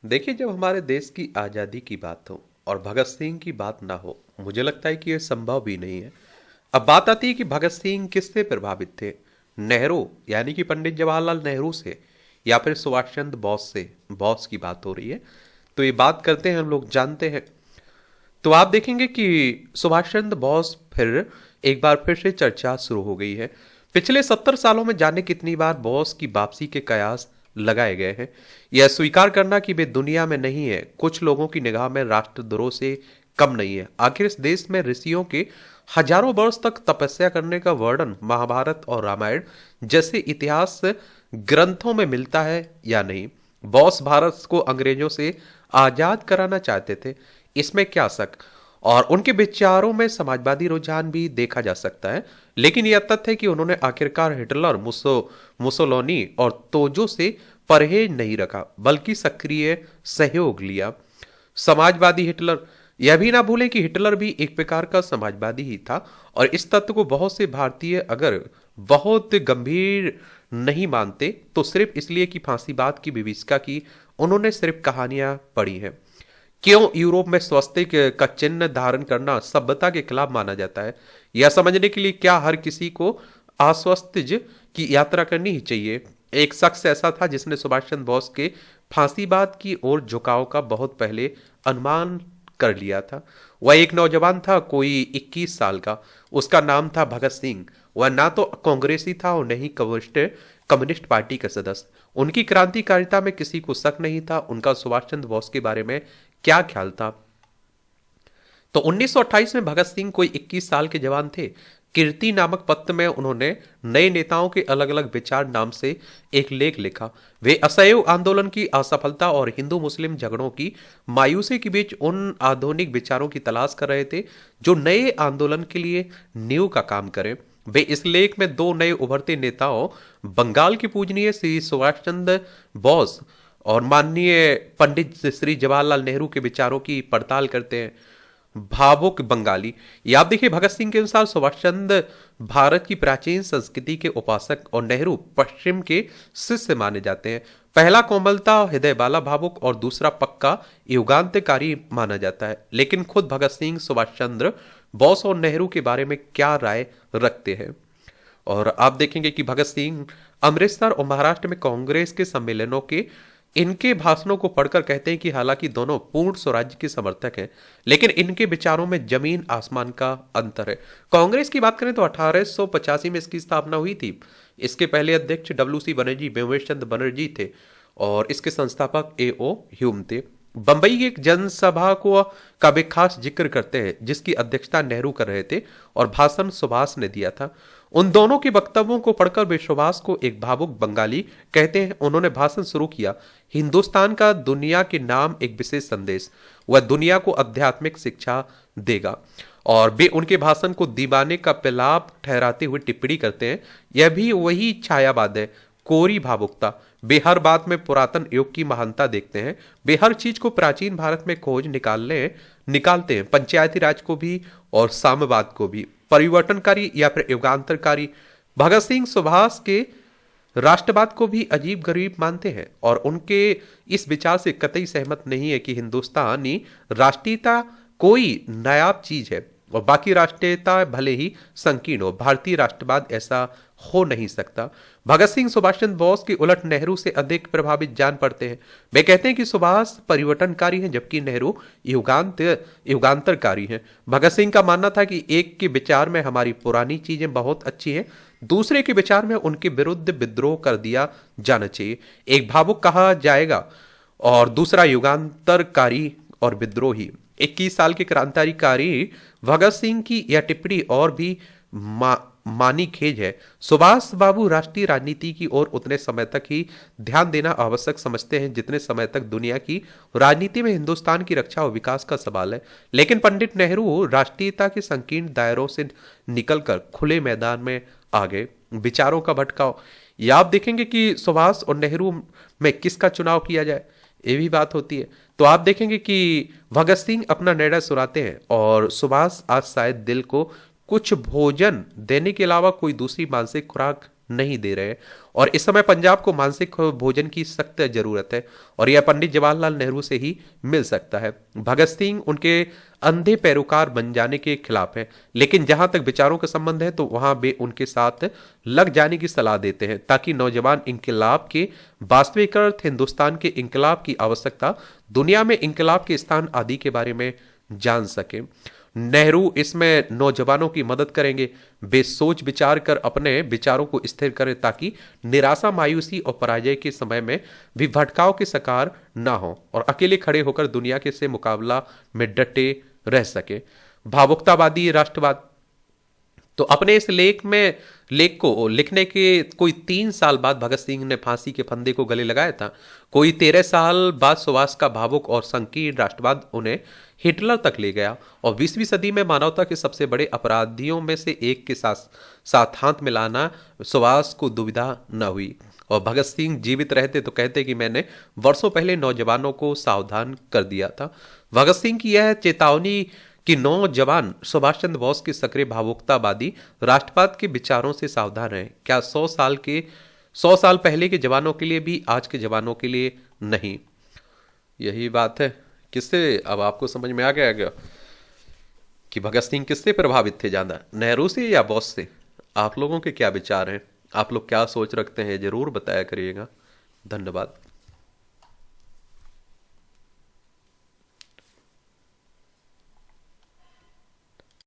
देखिए, जब हमारे देश की आज़ादी की बात हो और भगत सिंह की बात ना हो, मुझे लगता है कि ये संभव भी नहीं है। अब बात आती है कि भगत सिंह किससे प्रभावित थे। नेहरू यानी कि पंडित जवाहरलाल नेहरू से, या फिर सुभाष चंद्र बोस से। बॉस की बात हो रही है, तो ये बात करते हैं, हम लोग जानते हैं। तो आप देखेंगे कि सुभाष चंद्र बोस फिर एक बार फिर से चर्चा शुरू हो गई है। पिछले 70 सालों में जाने कितनी बार बोस की वापसी के कयास लगाए गए हैं। यह स्वीकार करना कि वे दुनिया में नहीं है, कुछ लोगों की निगाह में राष्ट्रद्रोह से कम नहीं है। आखिर इस देश में ऋषियों के हजारों वर्ष तक तपस्या करने का वर्णन महाभारत और रामायण जैसे इतिहास ग्रंथों में मिलता है या नहीं। बॉस भारत को अंग्रेजों से आजाद कराना चाहते थे, इसमें क्या शक। और उनके विचारों में समाजवादी रुझान भी देखा जा सकता है, लेकिन यह तथ्य है कि उन्होंने आखिरकार हिटलर, मुसोलिनी और तोजो से परहेज नहीं रखा, बल्कि सक्रिय सहयोग लिया। समाजवादी हिटलर, यह भी ना भूलें कि हिटलर भी एक प्रकार का समाजवादी ही था, और इस तथ्य को बहुत से भारतीय अगर बहुत गंभीर नहीं मानते तो सिर्फ इसलिए कि फांसीवाद की विभीषिका की उन्होंने सिर्फ कहानियां पढ़ी हैं। क्यों यूरोप में स्वस्तिक का चिन्ह धारण करना सभ्यता के खिलाफ माना जाता है, यह समझने के लिए क्या हर किसी को आस्वस्तिज की यात्रा करनी ही चाहिए। एक शख्स ऐसा था जिसने सुभाष चंद्र बोस के फांसीवाद की ओर झुकाव का बहुत पहले अनुमान कर लिया था। वह एक नौजवान था, कोई 21 साल का। उसका नाम था भगत सिंह। वह ना तो कांग्रेसी था और नहीं कम्युनिस्ट पार्टी का सदस्य। उनकी क्रांतिकारिता में किसी को शक नहीं था। उनका सुभाष चंद्र बोस के बारे में क्या ख्याल था? तो 1928 में भगत सिंह कोई 21 साल के जवान थे। कीर्ति नामक पत्र में उन्होंने नए नेताओं के अलग अलग विचार नाम से एक लेख लिखा। वे असहयोग आंदोलन की असफलता और हिंदू मुस्लिम झगड़ों की मायूसी के बीच उन आधुनिक विचारों की तलाश कर रहे थे जो नए आंदोलन के लिए नींव का काम करें। वे इस लेख में दो नए उभरते नेताओं, बंगाल के पूजनीय श्री सुभाष चंद्र बोस और माननीय पंडित श्री जवाहरलाल नेहरू के विचारों की पड़ताल करते हैं। भावुक बंगाली, ये आप देखिए, भगत सिंह के अनुसार सुभाष चंद्र भारत की प्राचीन संस्कृति के उपासक और नेहरू पश्चिम के शिष्य माने जाते हैं। पहला कोमलता हृदय वाला भावुक और दूसरा पक्का युगांतकारी माना जाता है। लेकिन खुद भगत सिंह सुभाष चंद्र बोस और नेहरू के बारे में क्या राय रखते हैं? और आप देखेंगे कि भगत सिंह अमृतसर और महाराष्ट्र में कांग्रेस के सम्मेलनों के इनके भाषणों को पढ़कर कहते हैं कि हालांकि दोनों पूर्ण स्वराज्य के समर्थक हैं, लेकिन इनके विचारों में जमीन आसमान का अंतर है। कांग्रेस की बात करें तो 1885 में इसकी स्थापना हुई थी। इसके पहले अध्यक्ष WC बनर्जी, व्योमेश चंद्र बनर्जी थे, और इसके संस्थापक AO ह्यूम थे। बंबई की एक जनसभा को का भी खास जिक्र करते हैं, जिसकी अध्यक्षता नेहरू कर रहे थे और भाषण सुभाष ने दिया था। उन दोनों के वक्तव्यों को पढ़कर वे सुभाष को एक भावुक बंगाली कहते हैं। उन्होंने भाषण शुरू किया, हिंदुस्तान का दुनिया के नाम एक विशेष संदेश, वह दुनिया को आध्यात्मिक शिक्षा देगा। और वे उनके भाषण को दीवाने का पेलाब ठहराते हुए टिप्पणी करते हैं, यह भी वही छायावाद है, कोरी भावुकता। वे हर बात में पुरातन युग की महानता देखते हैं। वे हर चीज को प्राचीन भारत में खोज निकालते हैं, पंचायती राज को भी और साम्यवाद को भी, परिवर्तनकारी या फिर युगांतरकारी। भगत सिंह सुभाष के राष्ट्रवाद को भी अजीब गरीब मानते हैं और उनके इस विचार से कतई सहमत नहीं है कि हिंदुस्तानी राष्ट्रीयता कोई नायाब चीज है और बाकी राष्ट्रीयता भले ही संकीर्ण हो। भारतीय राष्ट्रवाद ऐसा हो नहीं सकता। भगत सिंह सुभाष चंद्र बोस के उलट नेहरू से अधिक प्रभावित जान पड़ते हैं। वे कहते हैं कि सुभाष परिवर्तनकारी हैं जबकि नेहरू युगांतरकारी हैं। भगत सिंह का मानना था कि एक के विचार में हमारी पुरानी चीजें बहुत अच्छी हैं, दूसरे के विचार में उनके विरुद्ध विद्रोह कर दिया जाना चाहिए। एक भावुक कहा जाएगा और दूसरा युगांतरकारी और विद्रोही। 21 साल के क्रांतिकारी भगत सिंह की यह टिप्पणी और भी मानी खेज है। सुभाष बाबू राष्ट्रीय राजनीति की ओर उतने समय तक ही ध्यान देना आवश्यक समझते हैं जितने समय तक दुनिया की राजनीति में हिंदुस्तान की रक्षा और विकास का सवाल है। लेकिन पंडित नेहरू राष्ट्रीयता के संकीर्ण दायरों से निकलकर खुले मैदान में आ गए। विचारों का भटकाव, या आप देखेंगे कि सुभाष और नेहरू में किसका चुनाव किया जाए, ये भी बात होती है। तो आप देखेंगे कि भगत सिंह अपना निर्णय सुनाते हैं और सुभाष आज शायद दिल को कुछ भोजन देने के अलावा कोई दूसरी मानसिक खुराक नहीं दे रहे हैं। और इस समय पंजाब को मानसिक भोजन की सख्त जरूरत है, और यह पंडित जवाहरलाल नेहरू से ही मिल सकता है। भगत सिंह उनके अंधे पैरोकार बन जाने के खिलाफ है, लेकिन जहां तक विचारों का संबंध है तो वहां वे उनके साथ लग जाने की सलाह देते हैं, ताकि नौजवान इंकलाब के वास्तविक अर्थ, हिंदुस्तान के इंकलाब की आवश्यकता, दुनिया में इंकलाब के स्थान आदि के बारे में जान सके। नेहरू इसमें नौजवानों की मदद करेंगे। वे सोच विचार कर अपने विचारों को स्थिर करें, ताकि निराशा, मायूसी और पराजय के समय में भी भटकाव के शिकार ना हो और अकेले खड़े होकर दुनिया के से मुकाबला में डटे रह सके। भावुकतावादी राष्ट्रवाद। तो अपने इस लेख को लिखने के कोई 3 साल बाद भगत सिंह ने फांसी के फंदे को गले लगाया था। कोई 13 साल बाद सुभाष का भावुक और संकीर्ण राष्ट्रवाद उन्हें हिटलर तक ले गया, और 20वीं सदी में मानवता के सबसे बड़े अपराधियों में से एक के साथ हाथ मिलाना सुभाष को दुविधा न हुई। और भगत सिंह जीवित रहते तो कहते कि मैंने वर्षों पहले नौजवानों को सावधान कर दिया था। भगत सिंह की यह चेतावनी कि नौजवान सुभाष चंद्र बोस के सक्रिय भावुकतावादी राष्ट्रवाद के विचारों से सावधान रहें, क्या 100 साल पहले के जवानों के लिए भी आज के जवानों के लिए नहीं? यही बात है। किससे अब आपको समझ में आ गया कि भगत सिंह किससे प्रभावित थे ज्यादा, नेहरू से या बोस से? आप लोगों के क्या विचार हैं? आप लोग क्या सोच रखते हैं, जरूर बताया करिएगा। धन्यवाद।